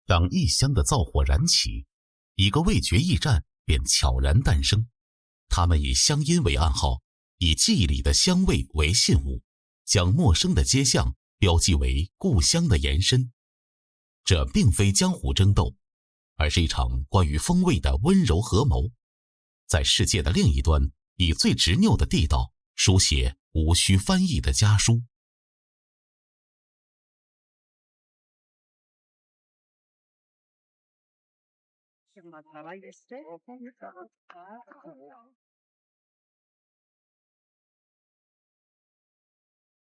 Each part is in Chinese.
当异乡的灶火燃起，一个味觉驿站便悄然誕生。他们以乡音为暗號，以記憶裡的香味為信物，將陌生的街巷標記為故鄉的延伸。這並非江湖爭鬥，而是一場關於風味的溫柔合謀。在世界的另一端，以最執拗的地道書寫無需翻譯的家書。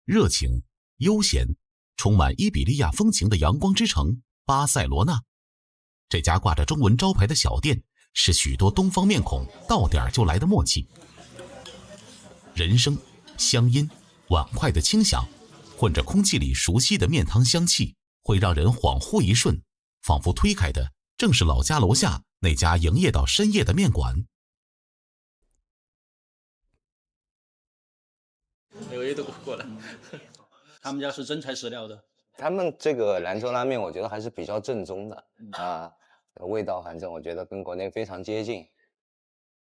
熱情、悠閒、充滿伊比利亞風情的陽光之城巴塞羅那，這家掛着中文招牌的小店，是許多東方面孔到點就來的默契。人聲、鄉音、碗筷的輕響，混着空氣裡熟悉的麵湯香氣，會讓人恍惚一瞬，仿佛推開的正是老家樓下那家營業到深夜的麵館。劉爺都過來，他們家是真材實料的。他們這個蘭州拉麵，我覺得還是比較正宗的啊，味道反正我覺得跟國內非常接近。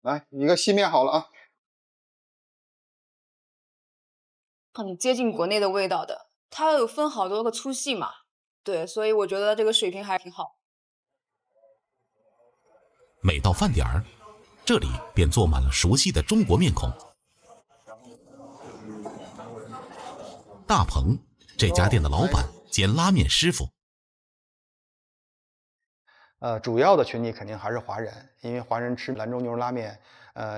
來，一個細麵好了啊。很接近國內的味道的，它有分好多個粗細嘛，對，所以我覺得這個水平還挺好。每到飯點兒，這裡便坐滿了熟悉的中國面孔。大鵬，這家店的老闆兼拉麵師傅。主要的群體肯定還是華人，因為華人吃蘭州牛肉拉麵，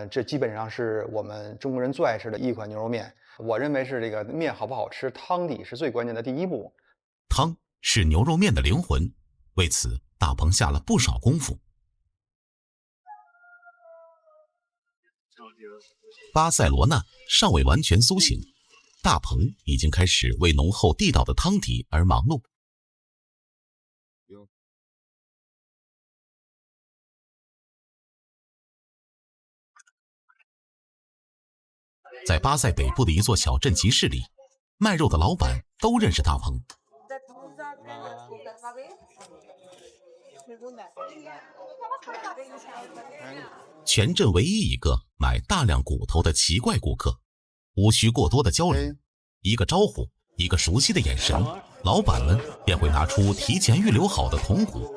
這基本上是我們中國人最愛吃的一款牛肉麵。我認為是這個麵好不好吃，湯底是最關鍵的第一步。湯是牛肉麵的靈魂，為此大鵬下了不少功夫。巴塞羅那尚未完全甦醒，大鵬已經開始為濃厚地道的湯底而忙碌。在巴塞北部的一座小鎮集市裡，賣肉的老闆都認識大鵬。全鎮唯一一個買大量骨頭的奇怪顧客，無需過多的交流，一個招呼，一個熟悉的眼神，老闆們便會拿出提前預留好的筒骨。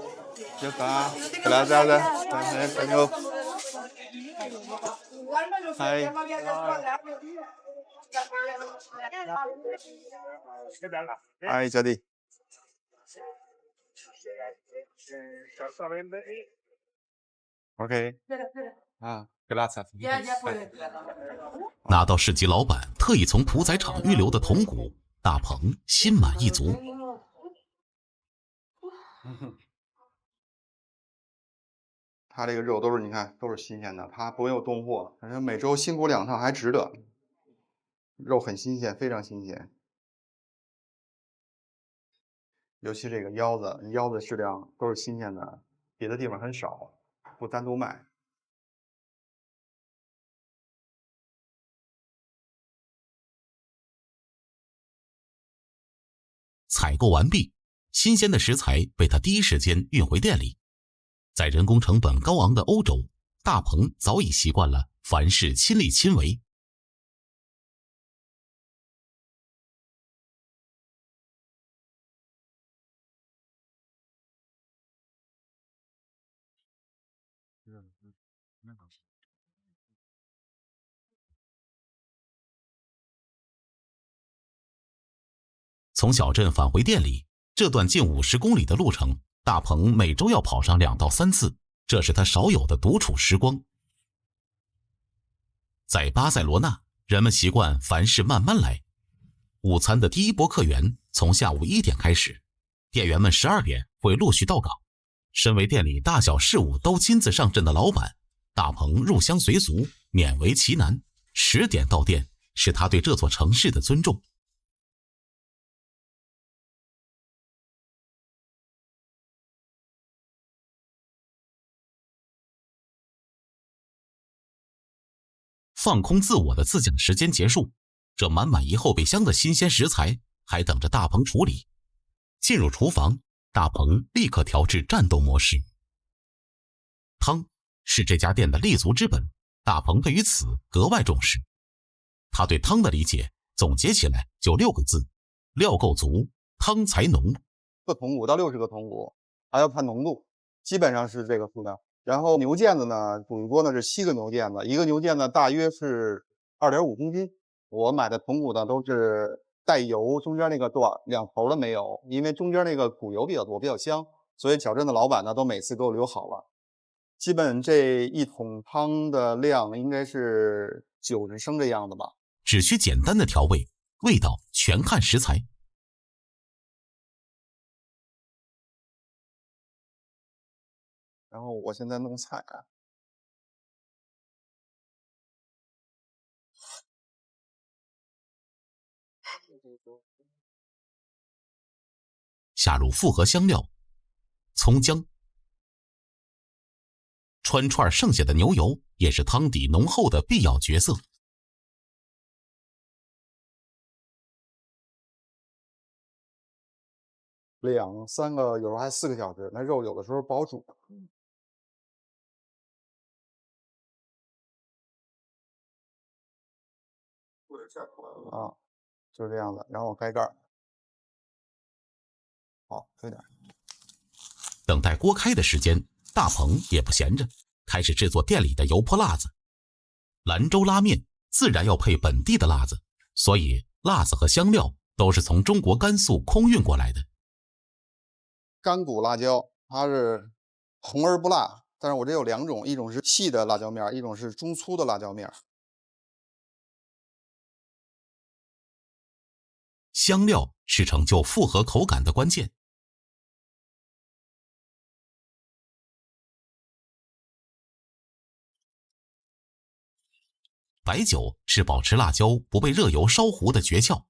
嗨，小弟。OK。拿到市集老闆特意從屠宰場預留的筒骨，大鵬心滿意足。他這個肉都是你看都是新鮮的，他不用凍貨，反正每周辛苦2趟還值得。肉很新鮮，非常新鮮。尤其這個腰子質量都是新鮮的，別的地方很少，不單獨賣。採購完畢，新鮮的食材被他第一時間運回店裡。在人工成本高昂的歐洲，大鵬早已習慣了凡事親力親為。從小鎮返回店裡，這段近50公里的路程，大鵬每周要跑上2到3次，這是他少有的獨處時光。在巴塞羅那，人們習慣凡事慢慢來。午餐的第一波客源從下午1點開始，店員們12點會陸續到崗。身為店裡大小事務都親自上陣的老闆，大鵬入鄉隨俗，勉為其難，10點到店，是他對這座城市的尊重。放空自我的自講時間結束，這滿滿一後備箱的新鮮食材還等着大鵬處理。進入廚房，大鵬立刻調至戰鬥模式。湯是這家店的立足之本，大鵬對於此格外重視。他對湯的理解總結起來就6個字：料夠足，湯才濃。個筒骨到60個筒骨，還要看濃度，基本上是這個數量。然後牛腱子呢，煮一鍋呢是7個牛腱子，一個牛腱子大約是2.5公斤。我買的筒骨呢都是帶油，中間那個短两頭的没有，因為中間那個骨油比較多，比較香，所以小鎮的老板呢都每次给我留好了。基本這一桶湯的量應該是90升這樣的吧。只需簡單的調味，味道全看食材。然後我現在弄菜啊。下入复合香料、蔥薑，穿串剩下的牛油也是湯底濃厚的必要角色。2、3個，有時候還4個小時，那肉有的時候不好煮。啊，就是這樣的，然後我蓋蓋。好，推點。等待鍋開的時間，大鵬也不閒着，開始制作店裡的油潑辣子。蘭州拉麵自然要配本地的辣子，所以辣子和香料都是從中國甘肅空運過來的。干骨辣椒，它是紅而不辣，但是我這有2種，一種是細的辣椒面，一種是中粗的辣椒面。香料是成就复合口感的關鍵。白酒是保持辣椒不被热油燒糊的訣竅。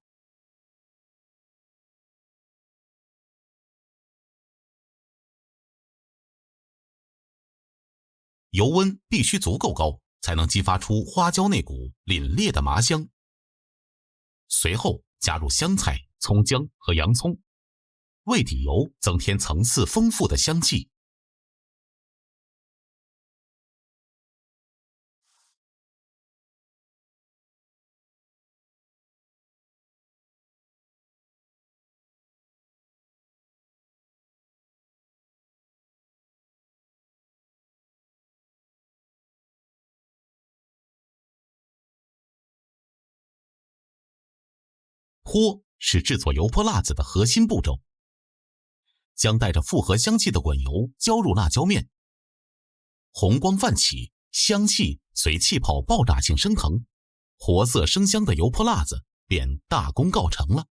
油溫必須足夠高，才能激發出花椒那股凜冽的麻香。隨後加入香菜、蔥薑和洋蔥，為底油增添層次豐富的香氣。和是制作油泼辣子的核心步驟，将带着复合香气的滚油浇入辣椒面，紅光泛起，香氣隨氣泡爆炸性升騰，活色生香的油潑辣子便大功告成了。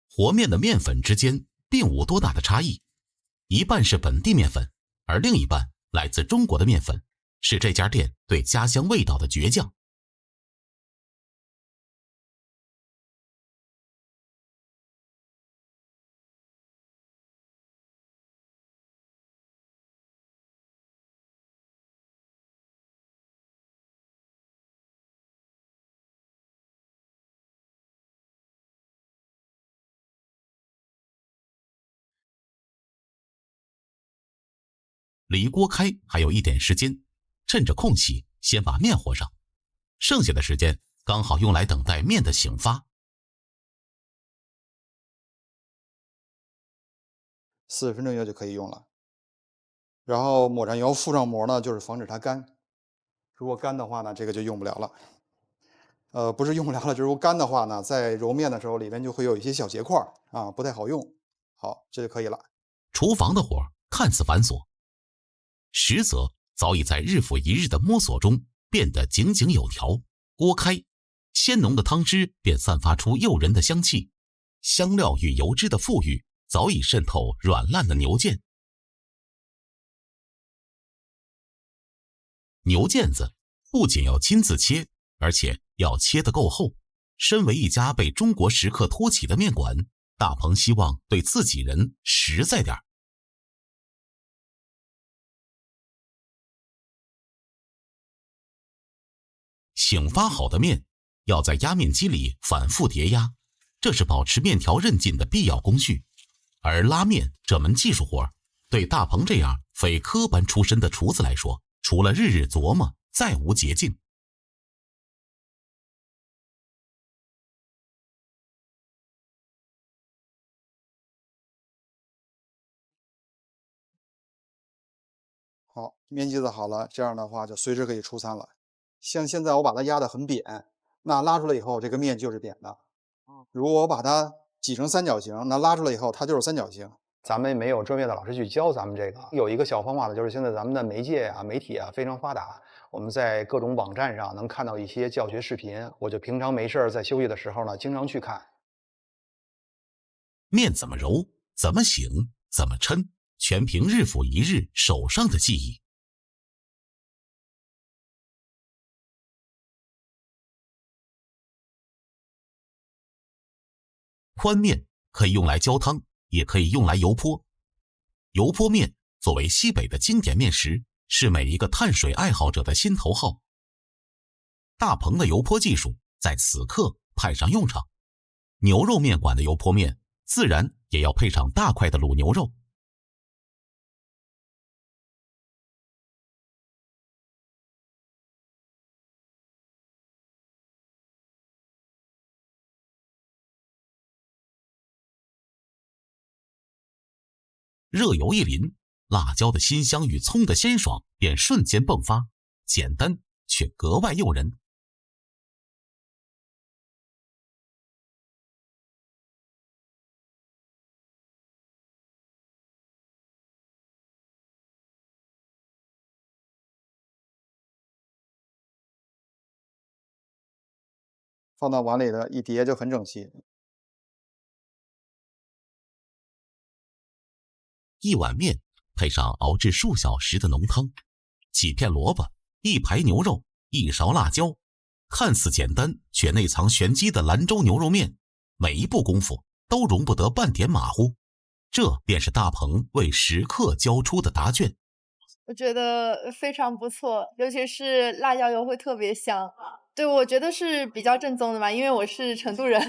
和面的面粉之间并无多大的差異，一半是本地面粉，而另一半來自中國的面粉，是這家店對家鄉味道的倔強。離鍋開還有一點時間，趁着空隙先把面和上，剩下的時間剛好用來等待面的醒發。40分鐘以後就可以用了。然後抹上油覆上膜呢，就是防止它乾。如果乾的話呢，這個就用不了了。不是用不了了，就是如果乾的話呢，在揉面的時候裡面就會有一些小結塊啊，不太好用。好，這就可以了。廚房的活看似繁瑣，實則早已在日復一日的摸索中變得井井有條。鍋開，鮮濃的湯汁便散發出誘人的香氣，香料與油脂的馥郁早已滲透軟爛的牛腱。牛腱子不僅要親自切，而且要切得夠厚。身為一家被中國食客托起的麵館，大鵬希望對自己人實在點。醒發好的麵要在壓面機裡反復疊壓，這是保持麵條韌勁的必要工序。而拉麵這門技術活，對大鵬這樣非科班出身的廚子來說，除了日日琢磨，再無捷徑。好，面剂子好了，这样的话就随时可以出餐了。像现在我把它压得很扁，那拉出来以后，这個面就是扁的。如果我把它擠成三角形，那拉出來以後，它就是三角形。咱們沒有專業的老師去教咱們這個，有一個小方法呢，就是現在咱們的媒介啊、媒體啊非常發達，我們在各種網站上能看到一些教學視頻。我就平常沒事在休息的時候呢，經常去看。面怎麼揉、怎麼醒、怎麼抻，全憑日復一日手上的記憶。寬面可以用來澆湯，也可以用來油潑。油潑面作為西北的經典面食，是每一個碳水愛好者的心頭好。大鵬的油潑技術在此刻派上用場。牛肉面館的油潑面自然也要配上大塊的滷牛肉。熱油一淋，辣椒的辛香與蔥的鮮爽便瞬間迸發，簡單卻格外誘人。放到碗裡的一疊就很整齊。一碗面配上熬制數小時的濃湯，幾片蘿蔔，一排牛肉，一勺辣椒，看似簡單卻內藏玄機的蘭州牛肉面，每一步功夫都容不得半點馬虎。這便是大鵬為食客交出的答卷。我覺得非常不錯，尤其是辣椒油會特別香。對，我覺得是比較正宗的嘛，因為我是成都人。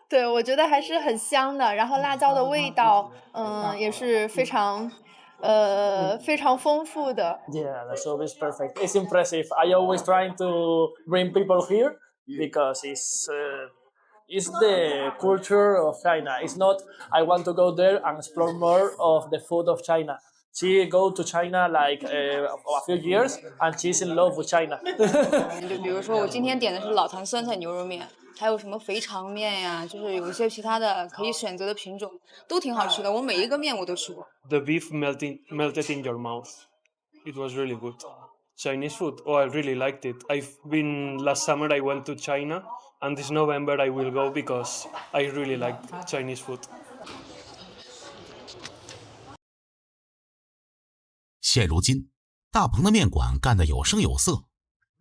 對，我覺得還是很香的，然後辣椒的味道，也是非常豐富的。Yeah, the soup is perfect. It's impressive. I always trying to bring people here because it's the culture of China. It's not I want to go there and explore more of the food of China. She go to China like a few years and she's in love with China. 就比如說我今天點的是老壇酸菜牛肉麵，還有什麼肥腸麵呀，就是有一些其他的可以選擇的品種，都挺好吃的。我每一個麵我都吃過。The beef melted in your mouth. It was really good. Chinese food. Oh, I really liked it. Last summer I went to China, and this November I will go because I really liked Chinese food. 現如今，大鵬的麵館幹得有聲有色，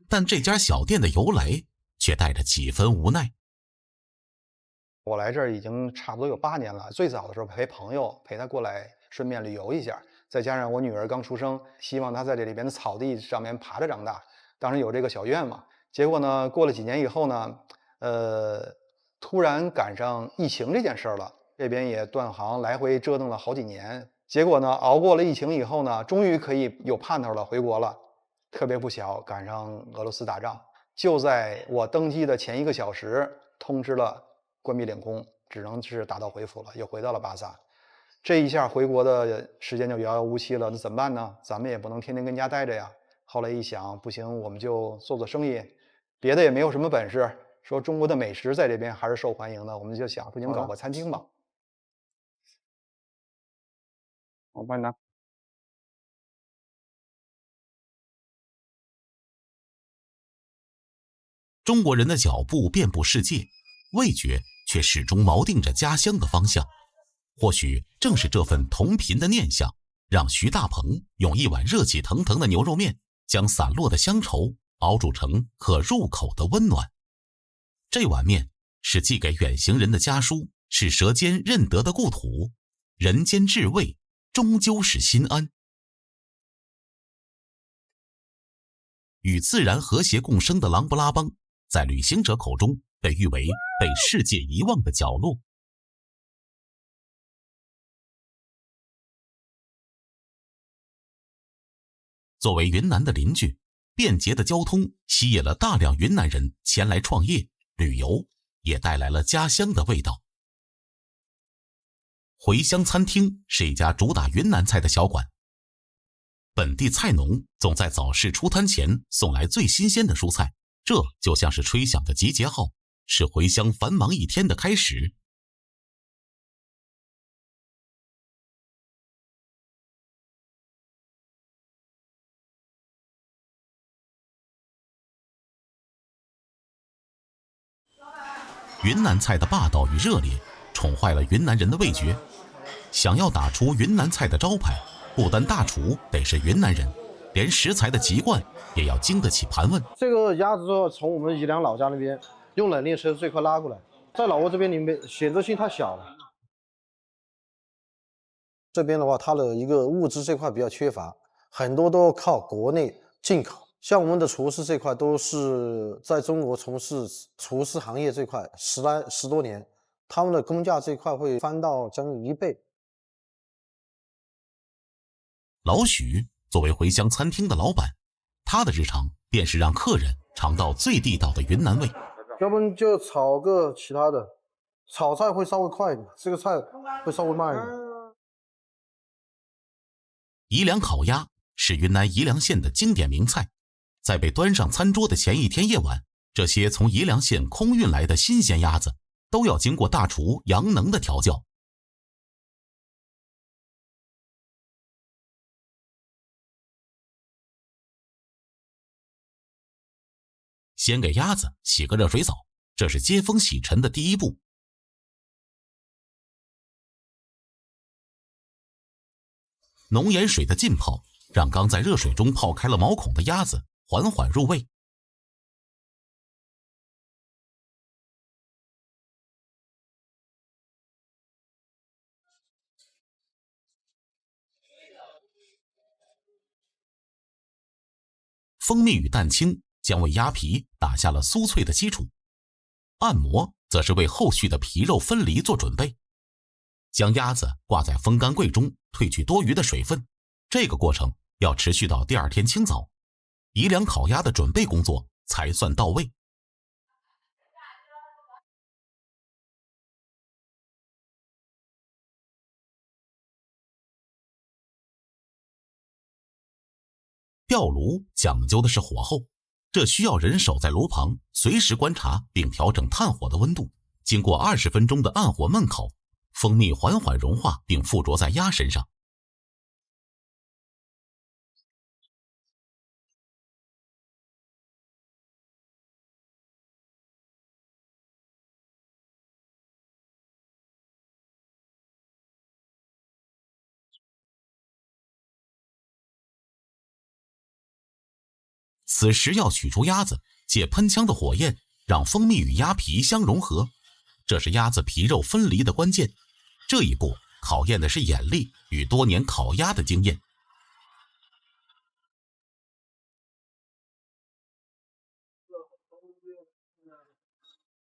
但這家小店的由來卻帶着幾分無奈。我來這兒已經差不多有8年了，最早的時候陪朋友陪他過來順便旅遊一下，再加上我女兒剛出生，希望她在這裡邊的草地上面爬着長大，當時有這個小願望。結果呢，過了幾年以後呢，突然趕上疫情這件事兒了，這邊也斷航，來回折騰了好幾年。結果呢，熬過了疫情以後呢，終於可以有盼頭了，回國了。特別不巧，趕上俄羅斯打仗，就在我登機的前1個小時，通知了關閉領空，只能是打道回府了，又回到了巴薩。這一下回國的時間就遙遙無期了，那怎麼辦呢？咱們也不能天天跟家待着呀。後來一想，不行，我們就做做生意，別的也沒有什麼本事。說中國的美食在這邊還是受歡迎的，我們就想不行，搞個餐廳吧。我幫你拿。中國人的腳步遍布世界，味覺卻始終錨定着家鄉的方向。或許正是這份同頻的念想，讓徐大鵬用一碗熱氣騰騰的牛肉麵，將散落的鄉愁熬煮成可入口的溫暖。這碗麵是寄給遠行人的家書，是舌尖認得的故土，人間至味，終究是心安。與自然和諧共生的琅勃拉邦，在旅行者口中被譽為被世界遺忘的角落。作為雲南的鄰居，便捷的交通吸引了大量雲南人前來創業、旅遊，也帶來了家鄉的味道。回鄉餐廳是一家主打雲南菜的小館，本地菜農總在早市出攤前送來最新鮮的蔬菜，這就像是吹響的集結號，是回鄉繁忙一天的開始。雲南菜的霸道與熱烈，寵壞了雲南人的味覺。想要打出雲南菜的招牌，不單大廚得是雲南人，連食材的籍貫也要經得起盤問。這個鴨子從我們宜良老家那邊用冷鏈車最快拉過來，在老挝這邊裡面選擇性太小了。這邊的話，它的一個物資這塊比較缺乏，很多都靠國內進口。像我們的廚師這塊都是在中國從事廚師行業這塊十多年，他們的工價這塊會翻到將近1倍。老許作為回鄉餐廳的老闆，他的日常便是讓客人嘗到最地道的雲南味。要不然就炒個其他的，炒菜會稍微快一點，這個菜會稍微慢一點。宜良烤鴨是雲南宜良縣的經典名菜。在被端上餐桌的前一天夜晚，這些從宜良縣空運來的新鮮鴨子都要經過大廚楊能的調教。先給鴨子洗個熱水澡，這是接風洗塵的第一步。濃鹽水的浸泡，讓剛在熱水中泡開了毛孔的鴨子緩緩入味。蜂蜜與蛋清將為鴨皮打下了酥脆的基礎，按摩則是為後續的皮肉分離做準備。將鴨子掛在風乾櫃中，褪去多餘的水分，這個過程要持續到第二天清早。宜良烤鴨的準備工作才算到位。吊爐講究的是火候，這需要人守在爐旁，隨時觀察並調整炭火的溫度。經過20分鐘的暗火燜烤，蜂蜜緩緩融化並附着在鴨身上。此时要取出鴨子，借噴槍的火焰讓蜂蜜與鴨皮相融合，這是鴨子皮肉分離的關鍵。這一步考驗的是眼力與多年烤鴨的經驗。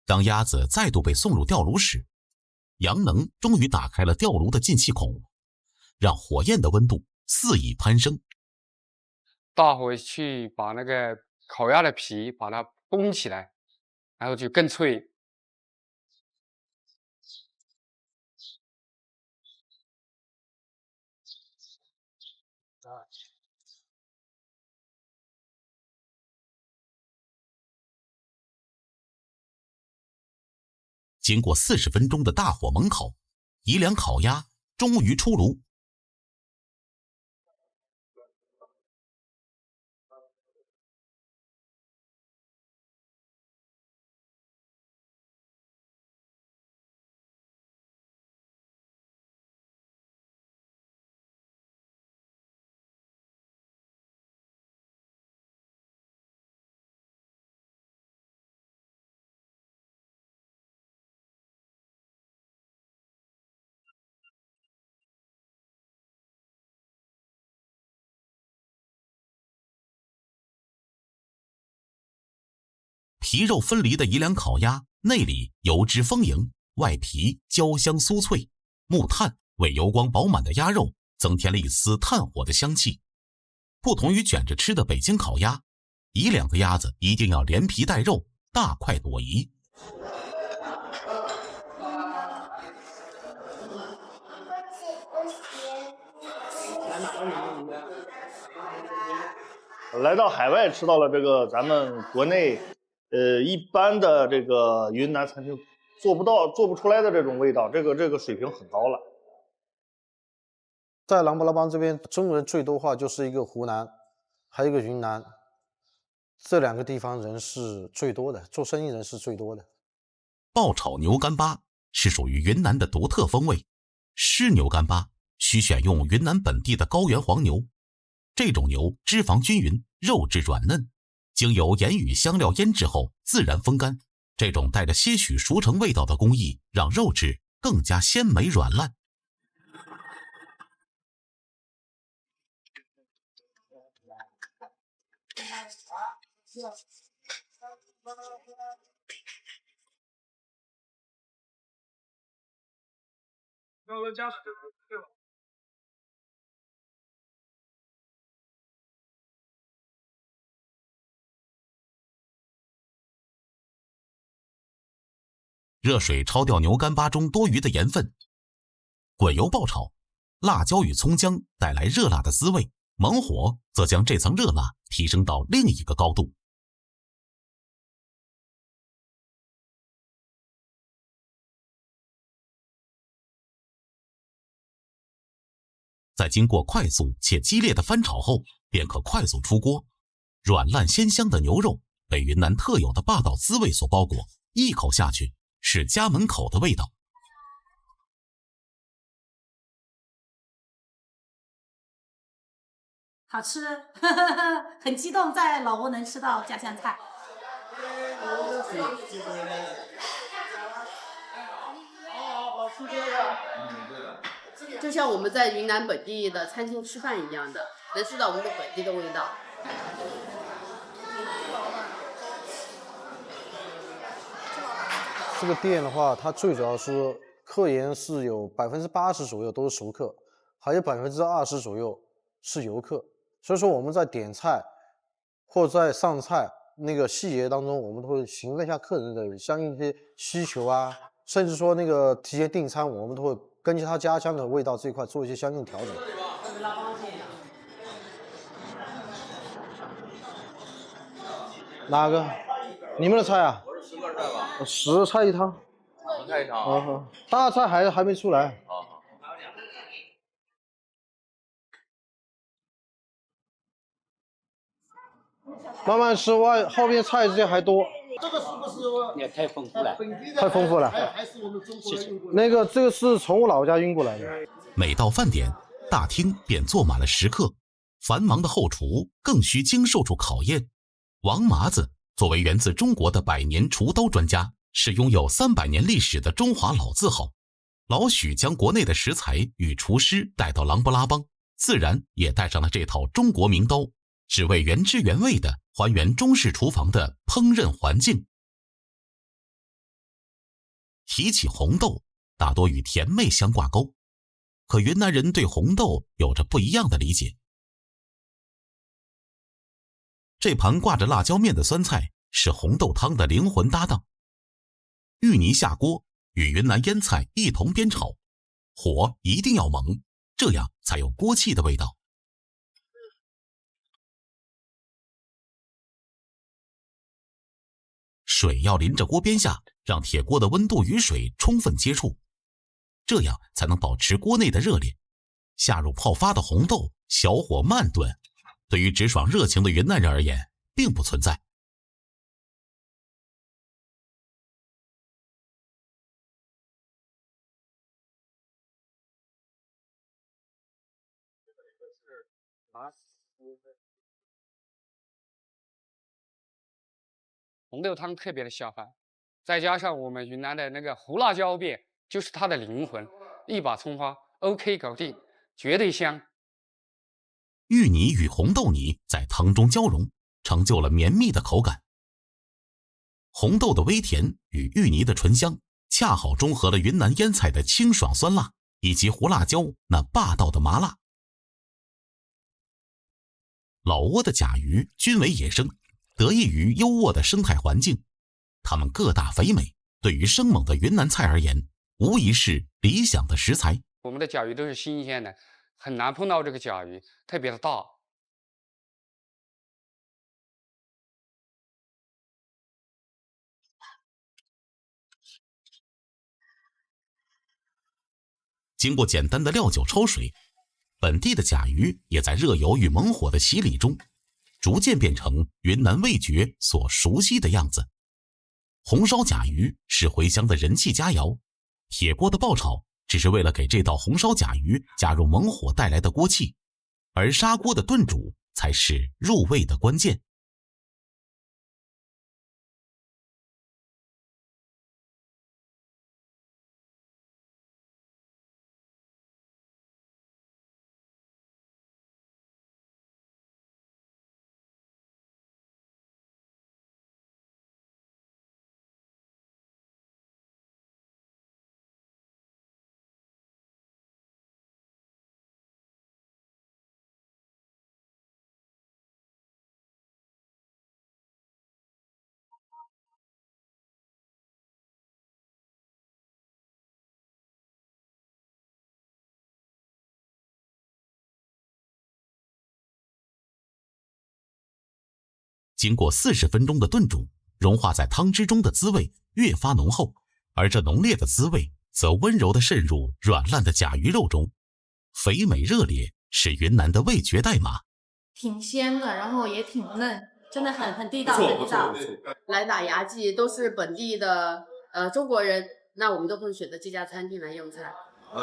當鴨子再度被送入吊爐時，楊能終於打開了吊爐的進氣孔，讓火焰的溫度肆意攀升。大火去把那個烤鴨的皮把它繃起來，然後就更脆。經過40分鐘的大火猛烤，宜良烤鴨終於出爐。皮肉分離的宜良烤鴨，內裡油脂豐盈，外皮焦香酥脆，木炭為油光飽滿的鴨肉增添了一絲炭火的香氣。不同於捲着吃的北京烤鴨，宜良的鴨子一定要連皮帶肉，大快朵頤。来到海外吃到了这个咱们国内一般的这个云南餐厅做不出来的这种味道，这个水平很高了。在琅勃拉邦这边，中国人最多话就是一个湖南，还有一个云南，这2个地方人是最多的，做生意人是最多的。爆炒牛干巴是属于云南的独特风味，湿牛干巴需选用云南本地的高原黄牛，这种牛脂肪均匀，肉质软嫩，经由盐与香料腌制後自然風乾，這種帶着些許熟成味道的工藝讓肉質更加鮮美軟爛。熱水焯掉牛干巴中多餘的鹽分，滾油爆炒，辣椒與蔥薑帶來熱辣的滋味，猛火則將這層熱辣提升到另一個高度。在經過快速且激烈的翻炒後，便可快速出鍋。軟爛鮮香的牛肉被雲南特有的霸道滋味所包裹，一口下去是家門口的味道。好吃，很激動，在老挝能吃到家鄉菜。就像我們在雲南本地的餐廳吃飯一樣的，能吃到我們的本地的味道。這個店的話，它最主要是客源是有80%左右都是熟客，還有20%左右是遊客。所以說我們在點菜或在上菜那個細節當中，我們都會詢問一下客人的相應一些需求啊，甚至說那個提前訂餐，我們都會根據他家鄉的味道這一塊做一些相應調整。哪個？你們的菜啊？10菜一湯。10菜一湯。大菜還沒出來。慢慢吃，後面菜這些還多。這個是不是也太豐富了？太豐富了。還是我們中國人。那個，這個是從我老家運過來的。每到飯點，大廳便坐滿了食客，繁忙的後廚更需經受住考驗。王麻子作為源自中國的百年廚刀專家，是擁有300年歷史的中華老字號。老許將國內的食材與廚師帶到琅勃拉邦，自然也帶上了這套中國名刀，只為原汁原味的還原中式廚房的烹飪環境。提起紅豆，大多與甜妹相掛鈎，可雲南人對紅豆有着不一樣的理解。這盤掛着辣椒面的酸菜是紅豆湯的靈魂搭檔。芋泥下鍋，與雲南醃菜一同煸炒，火一定要猛，這樣才有鍋氣的味道。水要淋着鍋邊下，讓鐵鍋的溫度與水充分接觸，這樣才能保持鍋內的熱烈。下入泡發的紅豆，小火慢燉，對於直爽熱情的雲南人而言，並不存在。紅豆湯特別的下飯，再加上我們雲南的那個胡辣椒面，就是它的靈魂。一把蔥花 ，OK 搞定，絕對香。芋泥與紅豆泥在湯中交融，成就了綿密的口感。紅豆的微甜與芋泥的醇香，恰好中和了雲南醃菜的清爽酸辣，以及胡辣椒那霸道的麻辣。老挝的甲魚均為野生，得益於優渥的生態環境，它們个大肥美，對於生猛的雲南菜而言，無疑是理想的食材。我們的甲魚都是新鮮的，很難碰到這個甲魚，特別的大。經過簡單的料酒焯水，本地的甲魚也在熱油與猛火的洗禮中，逐漸變成雲南味覺所熟悉的樣子。紅燒甲魚是回鄉的人氣佳肴，鐵鍋的爆炒只是為了給這道紅燒甲魚加入猛火帶來的鍋氣，而砂鍋的燉煮才是入味的關鍵。經過40分鐘的燉煮，融化在湯汁中的滋味越發濃厚，而這濃烈的滋味則溫柔地滲入軟爛的甲魚肉中，肥美熱烈是雲南的味覺代碼。挺鮮的，然後也挺嫩，真的很地道，很地道。來打牙祭都是本地的中國人，那我們都會選擇這家餐廳來用餐，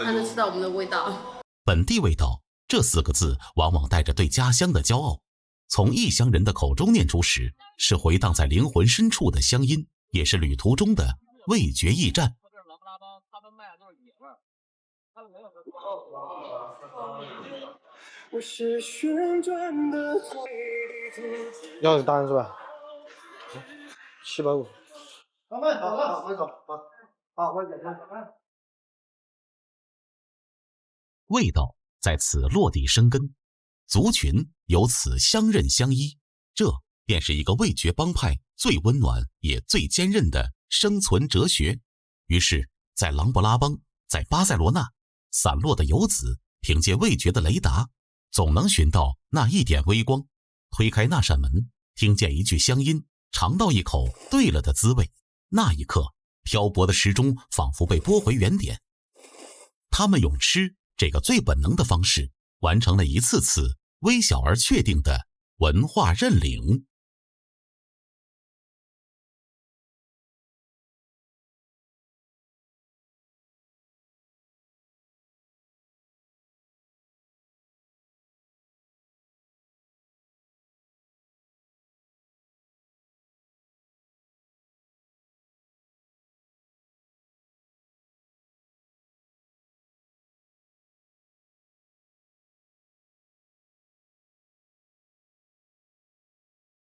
才能吃到我們的味道。本地味道這4個字往往帶着對家鄉的驕傲，從異鄉人的口中念出時，是回盪在靈魂深處的鄉音，也是旅途中的味覺驛站。要有单是吧？750。好，味道在此落地生根，族群由此相認相依，這便是一個味覺幫派最溫暖也最堅韌的生存哲學。於是，在琅勃拉邦，在巴塞羅那，散落的游子憑借味覺的雷達，總能尋到那一點微光，推開那扇門，聽見一句鄉音，嘗到一口對了的滋味。那一刻，漂泊的時鐘仿佛被撥回原點。他們用吃這個最本能的方式，完成了一次次微小而確定的文化認領。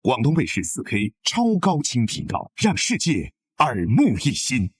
廣東衛視4K 超高清頻道，讓世界耳目一新。